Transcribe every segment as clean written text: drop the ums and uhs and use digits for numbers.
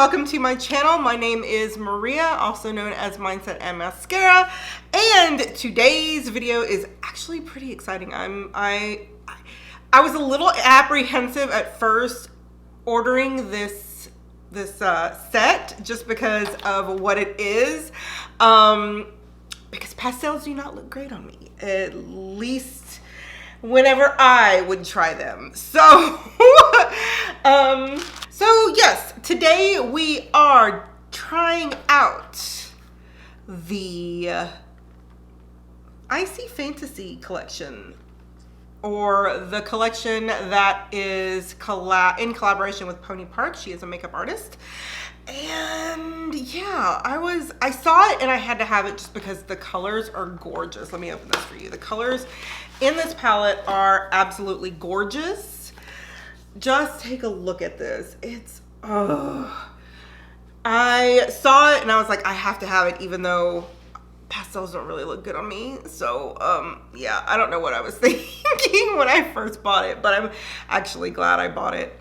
welcome to my channel. My name is Maria, also known as Mindsetandmascara, and today's video is actually pretty exciting. I was a little apprehensive at first ordering this set just because of what it is, because pastels do not look great on me, at least whenever I would try them. So so yes, today we are trying out the Icy Fantasy collection, or the collection that is in collaboration with Pony Park. She is a makeup artist. And yeah, I saw it and I had to have it just because the colors are gorgeous. Let me open this for you. The colors in this palette are absolutely gorgeous. Just take a look at this. It's, I saw it and I was like, I have to have it, even though pastels don't really look good on me. So yeah, I don't know what I was thinking when I first bought it, but I'm actually glad I bought it.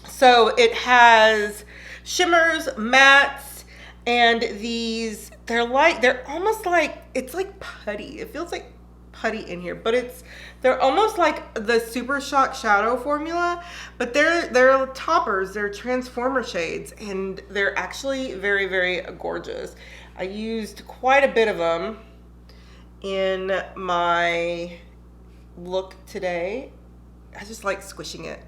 So it has shimmers, mattes, and these, they're almost like, it's like putty. It feels like putty in here, but they're almost like the Super Shock Shadow formula, but they're toppers, they're transformer shades, and they're actually very, very gorgeous. I used quite a bit of them in my look today. I just like squishing it.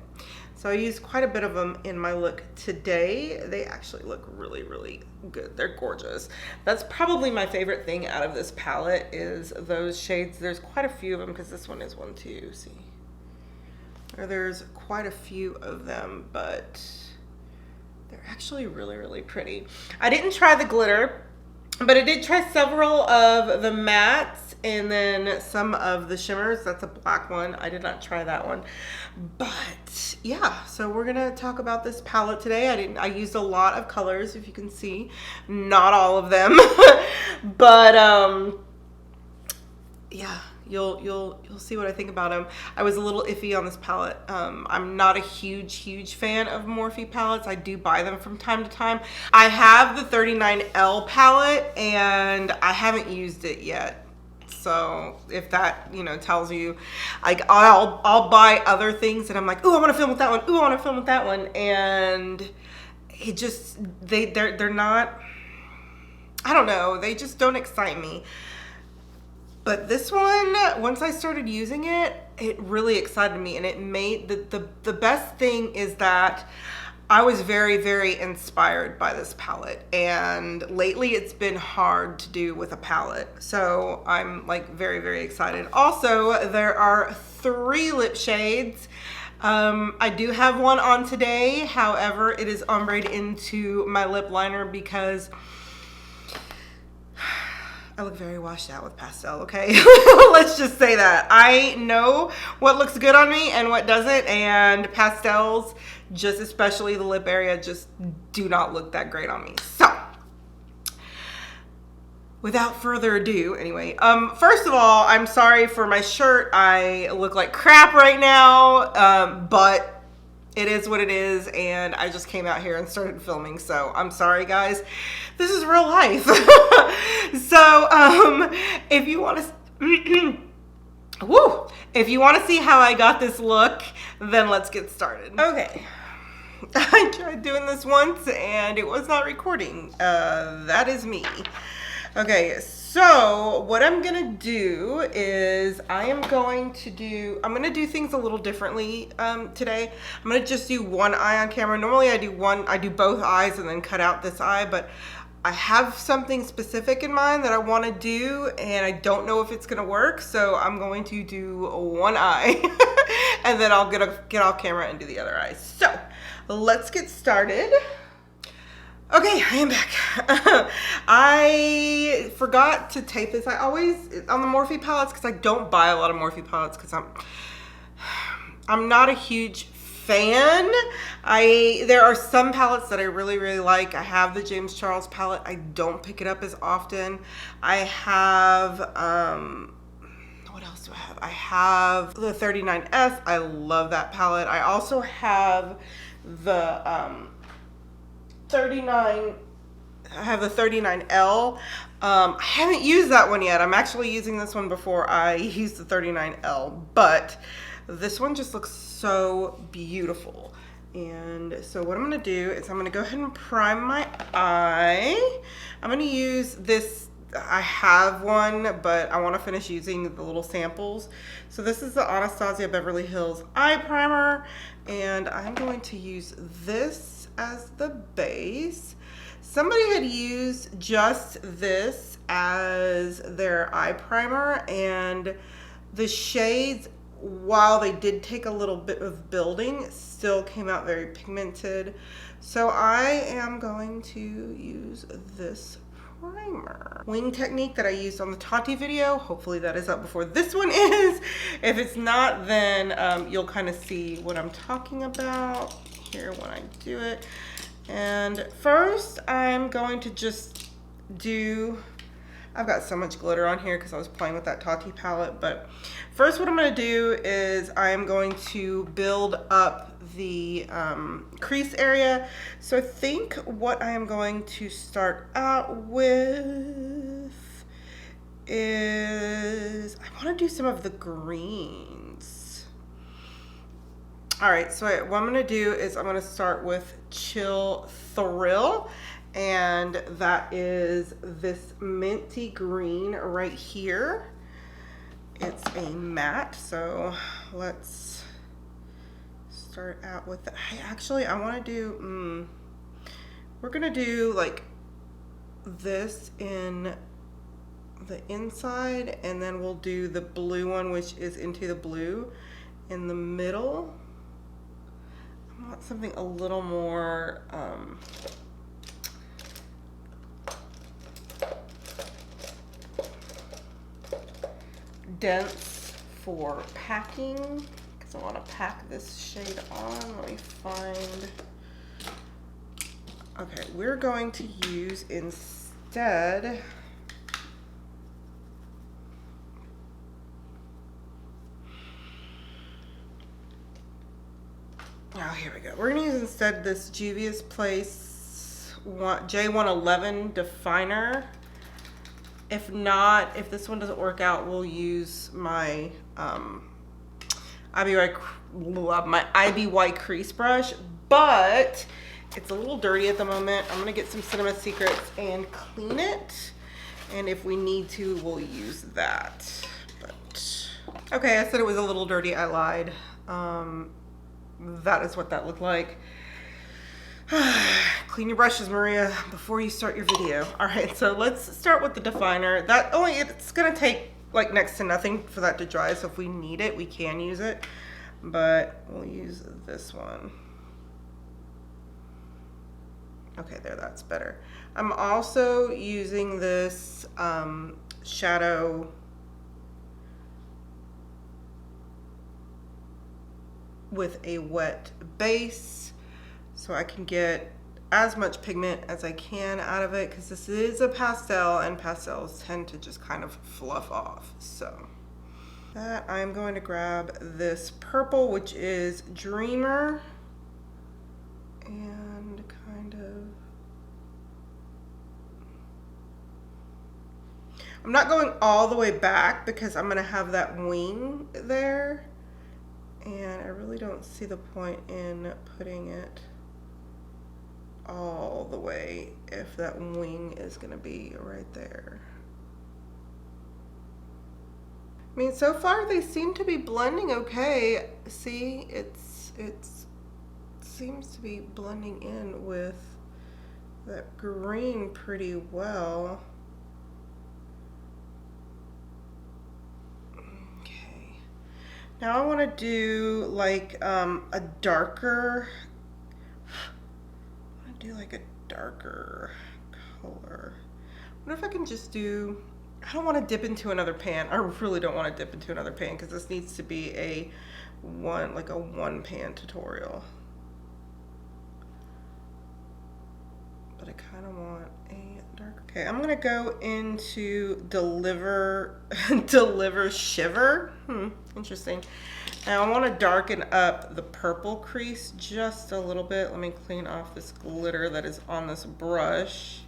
So I used quite a bit of them in my look today. They actually look really, really good. They're gorgeous. That's probably my favorite thing out of this palette is those shades. There's quite a few of them because this one is one too, see? There's quite a few of them, but they're actually really, really pretty. I didn't try the glitter, but I did try several of the mattes and then some of the shimmers. That's a black one. I did not try that one. But yeah, so we're gonna talk about this palette today. I used a lot of colors, if you can see. Not all of them. But yeah, you'll see what I think about them. I was a little iffy on this palette. I'm not a huge fan of Morphe palettes. I do buy them from time to time. I have the 39L palette and I haven't used it yet. So if that, you know, tells you, like, I'll buy other things and I'm like, ooh, I want to film with that one. Ooh, I want to film with that one. And it just, they're not, I don't know. They just don't excite me. But this one, once I started using it, it really excited me, and it made the best thing is that I was very, very inspired by this palette, and lately it's been hard to do with a palette. So I'm like very, very excited. Also, there are 3 lip shades. I do have one on today. However, it is ombre'd into my lip liner because I look very washed out with pastel, okay? Let's just say that. I know what looks good on me and what doesn't, and pastels, just especially the lip area, just do not look that great on me. So, without further ado, anyway, first of all, I'm sorry for my shirt. I look like crap right now, but it is what it is, and I just came out here and started filming, so I'm sorry, guys. This is real life. So, if you want to, woo, if you want to see how I got this look, then let's get started. Okay. I tried doing this once, and it was not recording. That is me. Okay, so what I'm gonna do is I'm gonna do things a little differently today. I'm gonna just do one eye on camera. Normally I do both eyes and then cut out this eye, but I have something specific in mind that I want to do, and I don't know if it's gonna work, so I'm going to do one eye and then I'll get off camera and do the other eye. So let's get started. Okay, I am back. I forgot to tape this. I always, on the Morphe palettes, because I don't buy a lot of Morphe palettes because I'm not a huge fan. There are some palettes that I really, really like. I have the James Charles palette. I don't pick it up as often. I have, what else do I have? I have the 39S. I love that palette. I also have the, 39, I have the 39L. I haven't used that one yet. I'm actually using this one before I use the 39L, but this one just looks so beautiful. And so what I'm gonna do is I'm gonna go ahead and prime my eye. I'm gonna use this, I have one, but I wanna finish using the little samples. So this is the Anastasia Beverly Hills Eye Primer, and I'm going to use this as the base. Somebody had used just this as their eye primer, and the shades, while they did take a little bit of building, still came out very pigmented. So I am going to use this primer. Wing technique that I used on the Tati video. Hopefully that is up before this one is. If it's not, then you'll kind of see what I'm talking about here when I do it. And first I'm going to just do, I've got so much glitter on here because I was playing with that Tati palette, but first what I'm going to do is I'm going to build up the crease area. So I think what I am going to start out with is, I want to do some of the greens. All right, so what I'm gonna do is I'm gonna start with Chill Thrill, and that is this minty green right here. It's a matte, so let's start out with that. I wanna do, we're gonna do like this in the inside, and then we'll do the blue one, which is into the blue in the middle. I want something a little more dense for packing, because I want to pack this shade on. Let me find. Okay, we're going to use instead, oh, here we go. We're gonna use instead this Juvia's Place J111 definer. If not, if this one doesn't work out, we'll use my IBY crease brush, but it's a little dirty at the moment. I'm gonna get some Cinema Secrets and clean it, and if we need to, we'll use that. But okay, I said it was a little dirty. I lied. That is what that looked like. Clean your brushes, Maria, before you start your video. All right, so let's start with the definer. It's gonna take like next to nothing for that to dry, so if we need it, we can use it, but we'll use this one. Okay, there, that's better. I'm also using this shadow with a wet base, so I can get as much pigment as I can out of it, because this is a pastel and pastels tend to just kind of fluff off. So that, I'm going to grab this purple, which is Dreamer, and kind of, I'm not going all the way back because I'm gonna have that wing there, and I really don't see the point in putting it all the way if that wing is gonna be right there. I mean, so far they seem to be blending okay. See, it seems to be blending in with that green pretty well. Okay, now I want to do like a darker, like a darker color. I wonder if I can just do, I don't want to dip into another pan. I really don't want to dip into another pan because this needs to be a one pan tutorial. But I kind of want a Okay, I'm gonna go into Deliver Deliver Shiver. Interesting. And I want to darken up the purple crease just a little bit. Let me clean off this glitter that is on this brush.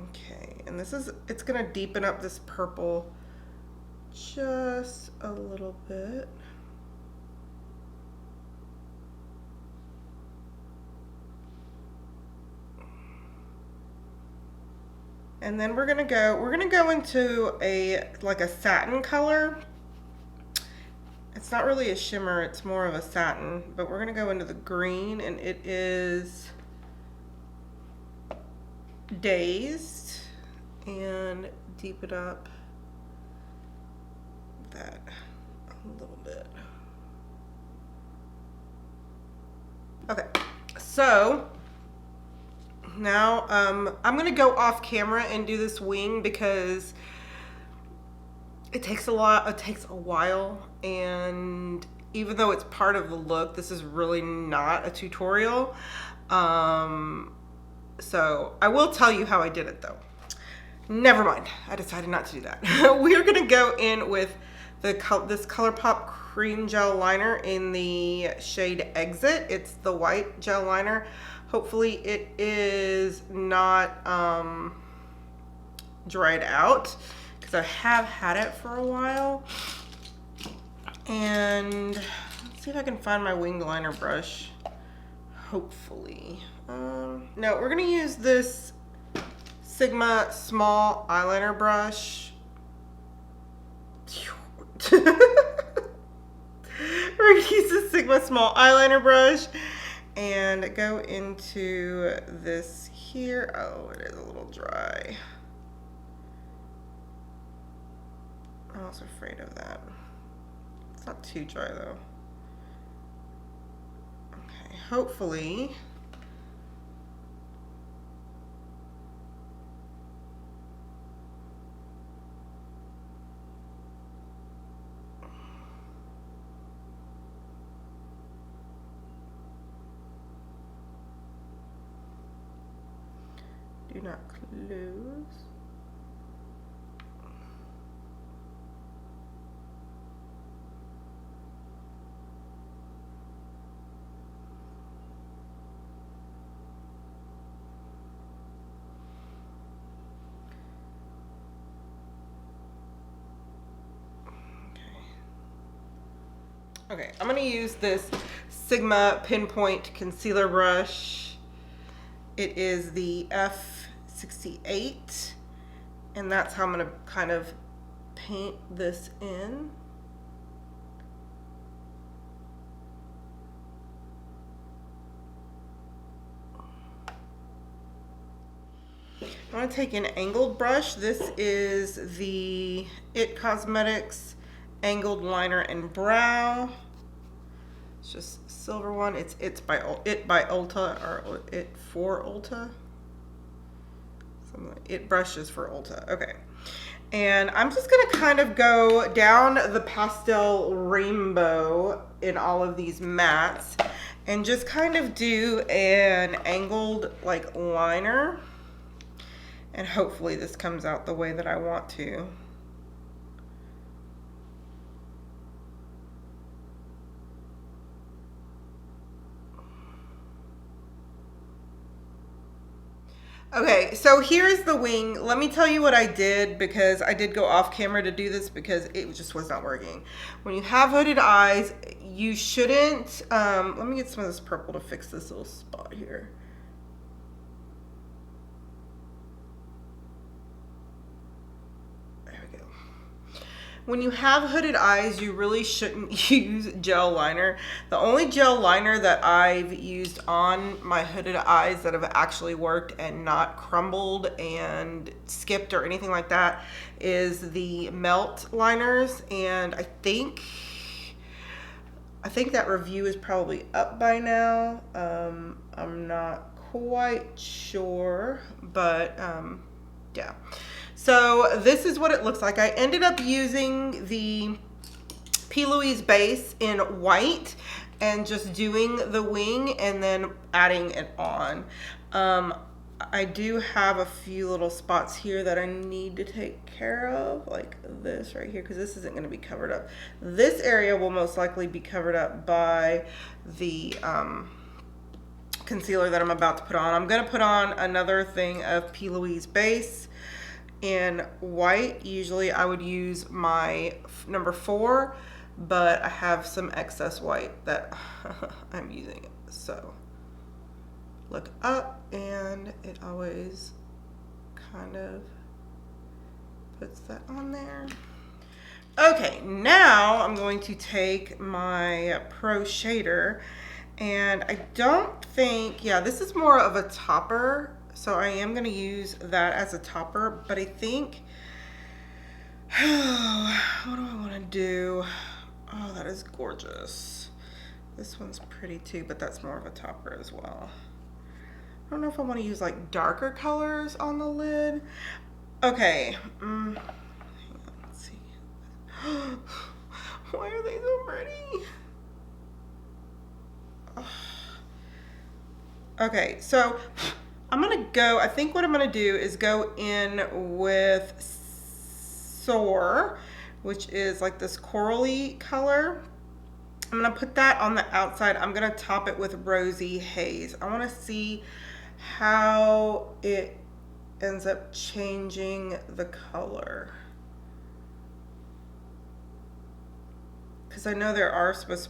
Okay, and it's gonna deepen up this purple just a little bit. And then we're gonna go into like a satin color. It's not really a shimmer, it's more of a satin, but we're gonna go into the green, and it is Dazed, and deepen up that a little bit. Okay, so now I'm gonna go off camera and do this wing because it takes a while, and even though it's part of the look, this is really not a tutorial. So I will tell you how I did it though. Never mind, I decided not to do that. We're gonna go in with this ColourPop cream gel liner in the shade Exit. It's the white gel liner. Hopefully it is not dried out, because I have had it for a while. And let's see if I can find my winged liner brush. Hopefully. No, we're gonna use this Sigma small eyeliner brush. We're gonna use this Sigma small eyeliner brush and go into this here. Oh, it is a little dry. I was afraid of that. It's not too dry though. Okay, hopefully. Do not close. Okay, I'm gonna use this Sigma Pinpoint concealer brush. It is the F68, and that's how I'm gonna kind of paint this in. I'm gonna take an angled brush. This is the It Cosmetics Angled Liner and Brow. It's just a silver one. It's by Ulta, or It for Ulta. Something like It brushes for Ulta. Okay. And I'm just gonna kind of go down the pastel rainbow in all of these mattes and just kind of do an angled like liner. And hopefully this comes out the way that I want to. Okay, so here's the wing. Let me tell you what I did, because I did go off camera to do this because it just was not working. When you have hooded eyes, you shouldn't, let me get some of this purple to fix this little spot here. When you have hooded eyes, you really shouldn't use gel liner. The only gel liner that I've used on my hooded eyes that have actually worked and not crumbled and skipped or anything like that is the Melt liners. And I think that review is probably up by now. I'm not quite sure, but yeah. So this is what it looks like. I ended up using the P. Louise base in white, and just doing the wing and then adding it on. I do have a few little spots here that I need to take care of, like this right here, because this isn't going to be covered up. This area will most likely be covered up by the concealer that I'm about to put on. I'm going to put on another thing of P. Louise base in white. Usually I would use my number 4, but I have some excess white that I'm using it. So look up, and it always kind of puts that on there. Okay, now I'm going to take my Pro Shader, and I don't think, yeah, this is more of a topper, so I am going to use that as a topper, but I think, what do I want to do? Oh, that is gorgeous. This one's pretty too, but that's more of a topper as well. I don't know if I want to use like darker colors on the lid. Okay. Let's see. Why are they so pretty? Okay, so I'm going to go, I think what I'm going to do is go in with Soar, which is like this corally color. I'm going to put that on the outside. I'm going to top it with Rosy Haze. I want to see how it ends up changing the color, because I know there are supposed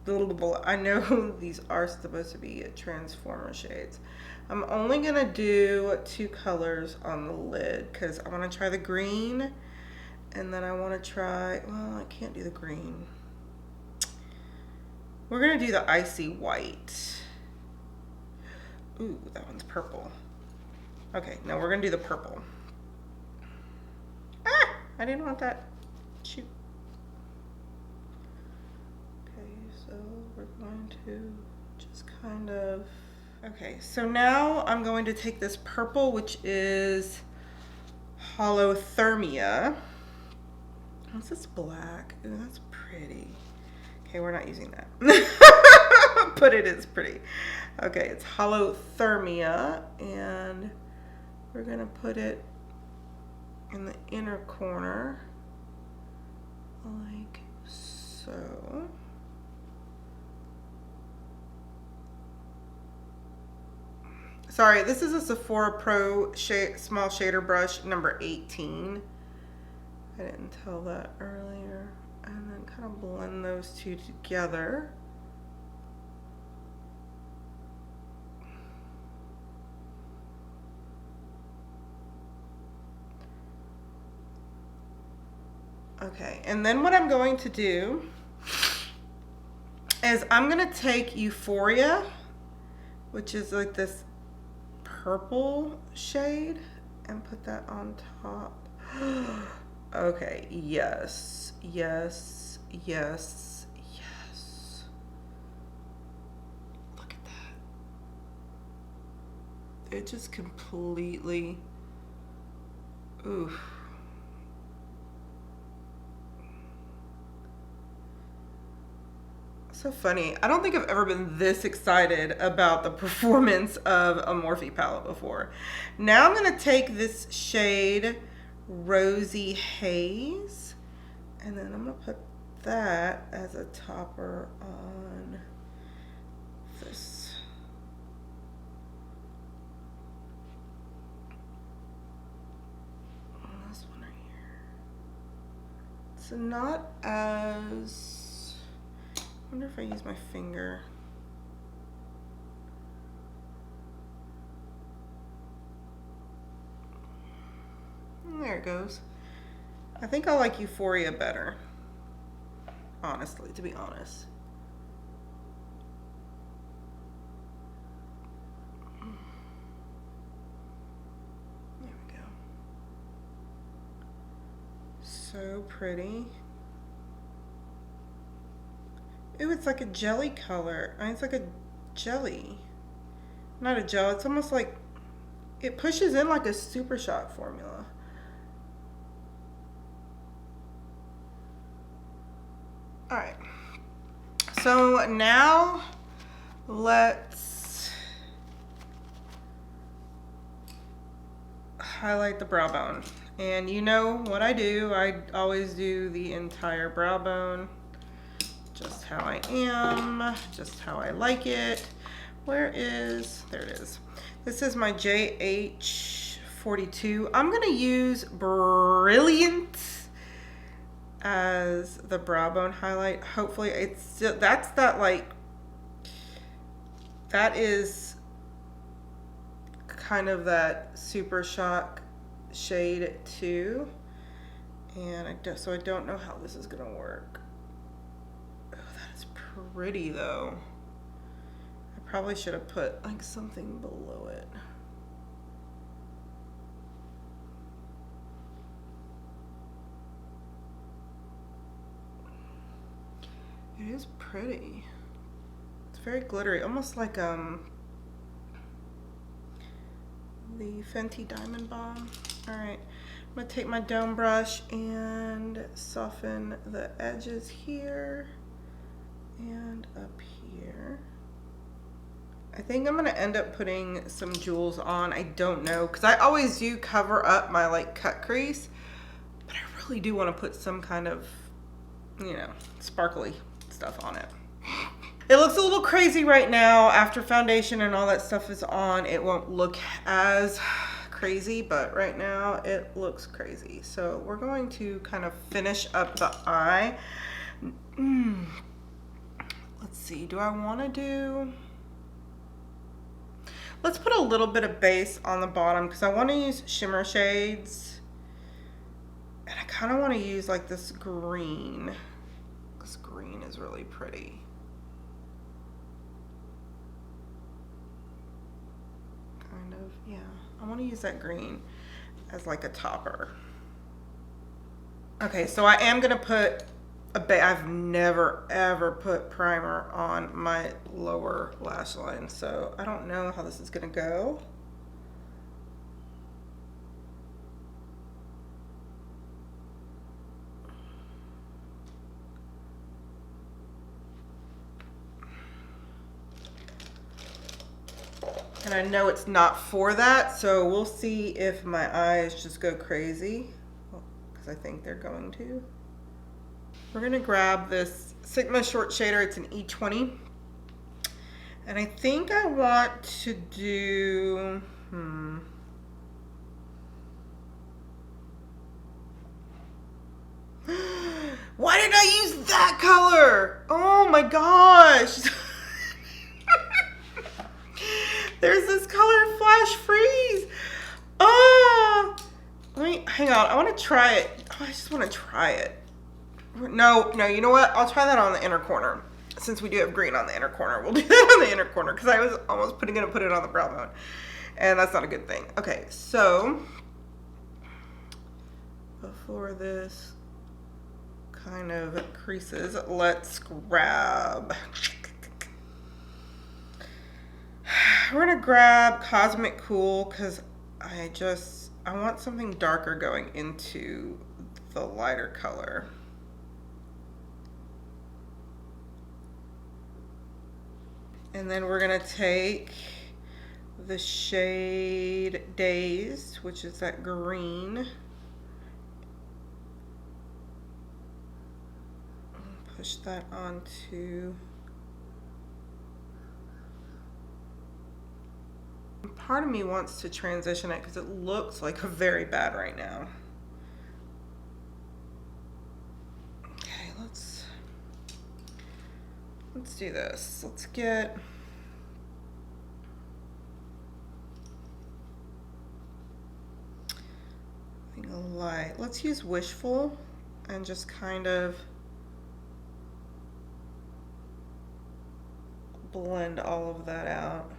to, I know these are supposed to be transformer shades. I'm only gonna do 2 colors on the lid because I want to try the green, and then I want to try, well, I can't do the green. We're gonna do the icy white. Ooh, that one's purple. Okay, now we're gonna do the purple. Ah, I didn't want that. Shoot. Okay, so we're going to just kind of, okay, so now I'm going to take this purple, which is Holothermia. What's this black? Ooh, that's pretty. Okay, we're not using that. But it is pretty. Okay, it's Holothermia, and we're gonna put it in the inner corner, like so. Sorry, this is a Sephora Pro Small Shader Brush number 18. I didn't tell that earlier. And then kind of blend those two together. Okay, and then what I'm going to do is I'm going to take Euphoria, which is like this purple shade, and put that on top. Okay, yes, yes, yes, yes. Look at that. It just completely, oof. So funny. I don't think I've ever been this excited about the performance of a Morphe palette before. Now I'm going to take this shade Rosy Haze, and then I'm going to put that as a topper on this. On this one right here. It's not as, I wonder if I use my finger. There it goes. I think I like Euphoria better, honestly, to be honest. There we go. So pretty. Ooh, it's like a jelly color. I mean, it's like a jelly. Not a gel. It's almost like, it pushes in like a Super Shot formula. Alright. So now let's highlight the brow bone. And you know what I do. I always do the entire brow bone. Just how I am, just how I like it. There it is. This is my JH42. I'm gonna use Brilliant as the brow bone highlight. Hopefully that is kind of that Super Shock shade too. And so I don't know how this is gonna work. Pretty though. I probably should have put like something below it. It is pretty. It's very glittery, almost like the Fenty Diamond Bomb. All right, I'm gonna take my dome brush and soften the edges here and up here. I think I'm gonna end up putting some jewels on. I don't know, because I always do cover up my like cut crease, but I really do want to put some kind of, you know, sparkly stuff on it. It looks a little crazy right now after foundation and all that stuff is on. It won't look as crazy, but right now it looks crazy. So we're going to kind of finish up the eye. Let's see, do I want to do... Let's put a little bit of base on the bottom because I want to use shimmer shades. And I kind of want to use like this green. This green is really pretty. Kind of, yeah. I want to use that green as like a topper. Okay, so I am going to put I've never ever put primer on my lower lash line, so I don't know how this is gonna go. And I know it's not for that, so we'll see if my eyes just go crazy, because I think they're going to. We're gonna grab this Sigma short shader. It's an E20. And I think I want to do, Why did I use that color? Oh my gosh. There's this color, Flash Freeze. Oh, hang on. I want to try it. Oh, I just want to try it. No, you know what? I'll try that on the inner corner. Since we do have green on the inner corner, we'll do that on the inner corner because I was almost gonna put it on the brow bone. And that's not a good thing. Okay, so before this kind of creases, let's grab, we're gonna grab Cosmic Cool because I want something darker going into the lighter color. And then we're gonna take the shade Dazed, which is that green. Push that onto. Part of me wants to transition it because it looks like very bad right now. Okay, let's do this. Let's get a light. Let's use Wishful and just kind of blend all of that out.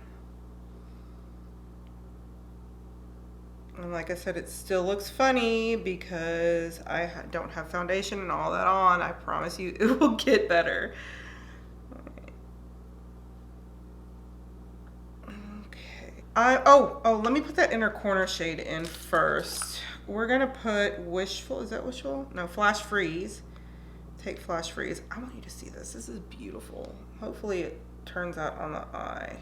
And like I said, it still looks funny because I don't have foundation and all that on. I promise you it will get better. Let me put that inner corner shade in first. We're gonna put Wishful, is that Wishful? No, Flash Freeze Take Flash Freeze. I want you to see this. This is beautiful. Hopefully it turns out on the eye.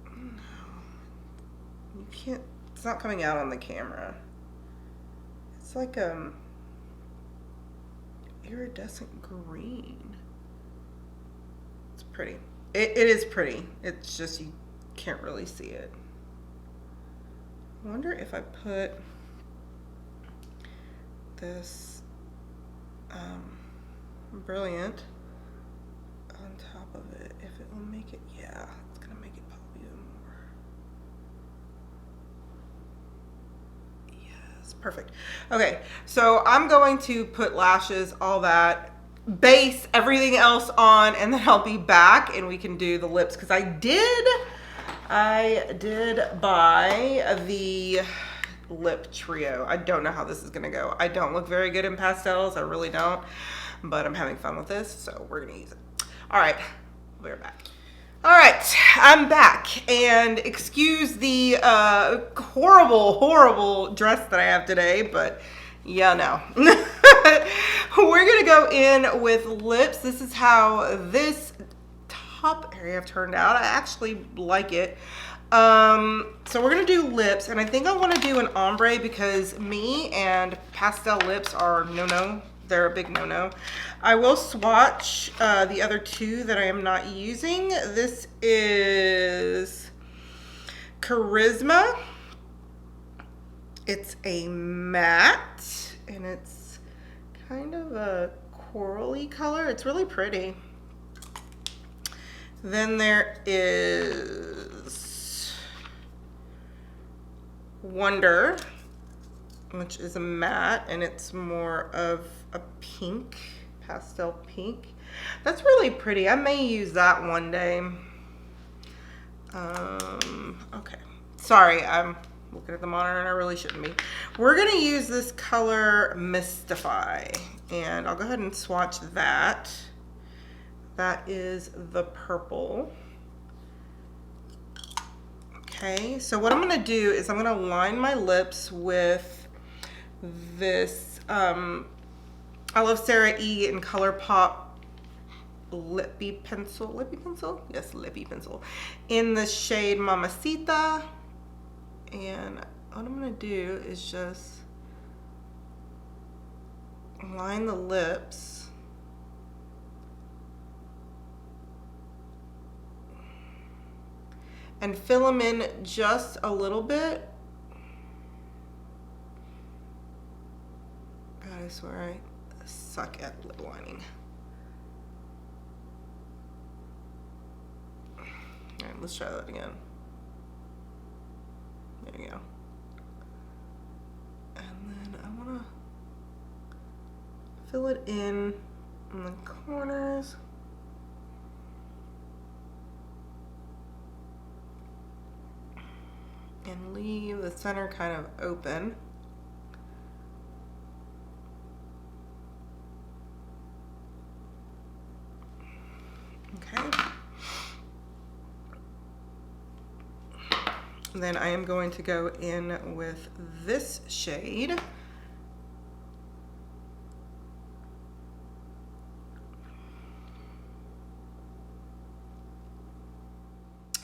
No. You can't, it's not coming out on the camera. It's like iridescent green. It's pretty. It is pretty. It's just you can't really see it. I wonder if I put this Brilliant on top of it, if it will make it, yeah, it's gonna make it pop even more. Yes, perfect. Okay, so I'm going to put lashes, all that, base, everything else on, and then I'll be back and we can do the lips, because I did buy the lip trio. I don't know how this is gonna go. I don't look very good in pastels, I really don't, but I'm having fun with this, so we're gonna use it. All right, we're back. All right, I'm back, and excuse the horrible dress that I have today, but yeah, no. We're gonna go in with lips. This is how this top area turned out. I actually like it. So we're gonna do lips, and I think I want to do an ombre because me and pastel lips are no-no. They're a big no-no. I will swatch the other two that I am not using. This is Charisma. It's a matte, and it's kind of a corally color. It's really pretty. Then there is Wonder, which is a matte, and it's more of a pink, pastel pink. That's really pretty. I may use that one day. Okay. Sorry, I'm looking at the monitor and I really shouldn't be. We're gonna use this color Mystify, and I'll go ahead and swatch that. That is the purple. Okay, so what I'm gonna do is I'm gonna line my lips with this I love Sarah E in ColourPop lippy pencil. Yes, lippy pencil in the shade Mamacita. And what I'm gonna do is just line the lips. And fill them in just a little bit. God, I swear I suck at lip lining. All right, let's try that again. There you go. And then I want to fill it in on the corners. And leave the center kind of open. Okay. Then I am going to go in with this shade.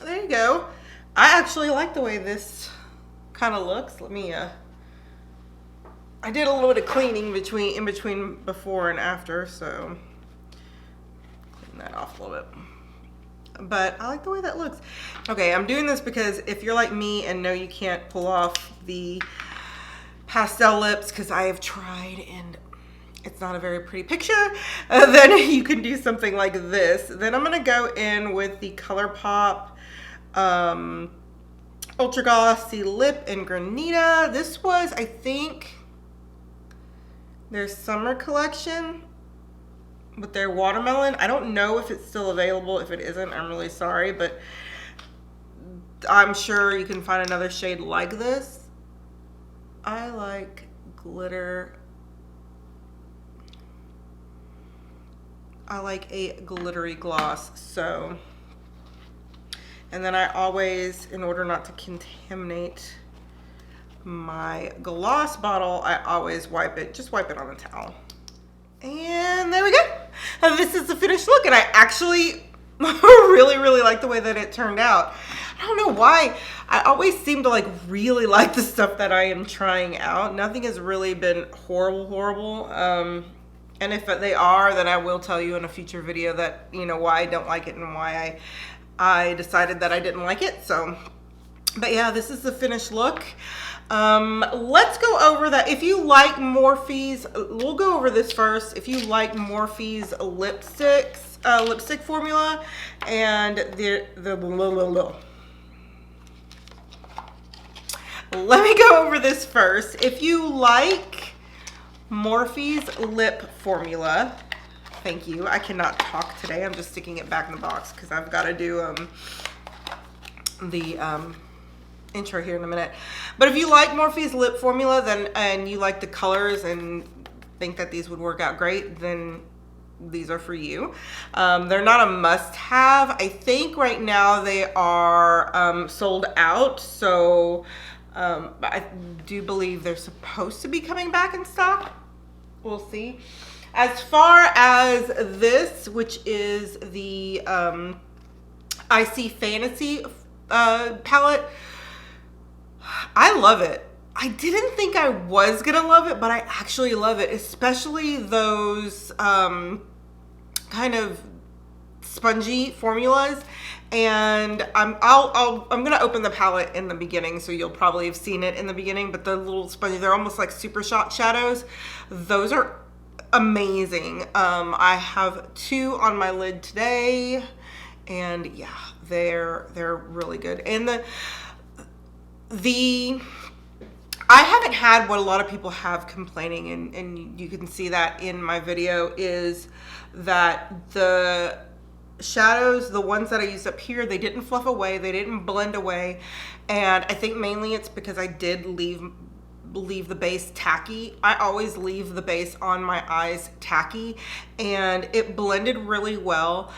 There you go. I actually like the way this kind of looks. Let me, I did a little bit of cleaning in between before and after, so clean that off a little bit. But I like the way that looks. Okay, I'm doing this because if you're like me and know you can't pull off the pastel lips, because I have tried and it's not a very pretty picture, then you can do something like this. Then I'm gonna go in with the ColourPop Ultra Glossy Lip in Granita. This was, I think, their summer collection with their watermelon. I don't know if it's still available. If it isn't, I'm really sorry, but I'm sure you can find another shade like this. I like glitter. I like a glittery gloss, so. And then I always, in order not to contaminate my gloss bottle, I always just wipe it on a towel. And there we go. This is the finished look, and I actually really like the way that it turned out. I don't know why. I always seem to like really like the stuff that I am trying out. Nothing has really been horrible. And if they are, then I will tell you in a future video that, you know, why I don't like it and why I decided that I didn't like it. So, but yeah, this is the finished look. Let's go over that. If you like Morphe's, we'll go over this first. If you like Morphe's lipstick formula and let me go over this first. If you like Morphe's lip formula, thank you. I cannot talk today. I'm just sticking it back in the box because I've got to do the intro here in a minute. But if you like Morphe's lip formula, then and you like the colors and think that these would work out great, then these are for you. They're not a must-have. I think right now they are sold out, so I do believe they're supposed to be coming back in stock. We'll see. As far as this, which is the Icy Fantasy palette, I love it. I didn't think I was gonna love it, but I actually love it, especially those kind of spongy formulas. And I'm gonna open the palette in the beginning, so you'll probably have seen it in the beginning. But the little spongy, they're almost like super shot shadows. Those are amazing. I have 2 on my lid today, and yeah, they're really good. And I haven't had what a lot of people have complaining, and you can see that in my video, is that the shadows, the ones that I used up here, they didn't fluff away, they didn't blend away. And I think mainly it's because I did leave the base tacky. I always leave the base on my eyes tacky, and it blended really well.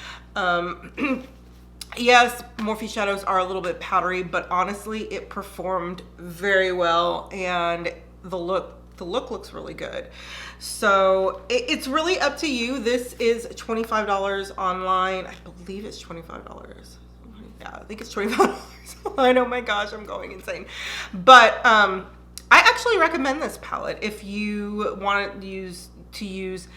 Yes, Morphe shadows are a little bit powdery, but honestly, it performed very well, and the look looks really good. So it's really up to you. This is $25 online. I believe it's $25. Yeah, I think it's $25 online. Oh my gosh, I'm going insane. But I actually recommend this palette if you want to use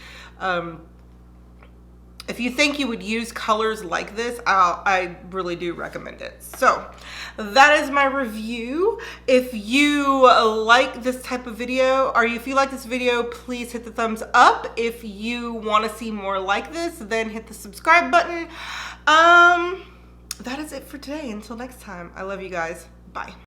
if you think you would use colors like this, I really do recommend it. So that is my review. If you like this type of video, or if you like this video, please hit the thumbs up. If you want to see more like this, then hit the subscribe button. That is it for today. Until next time, I love you guys. Bye.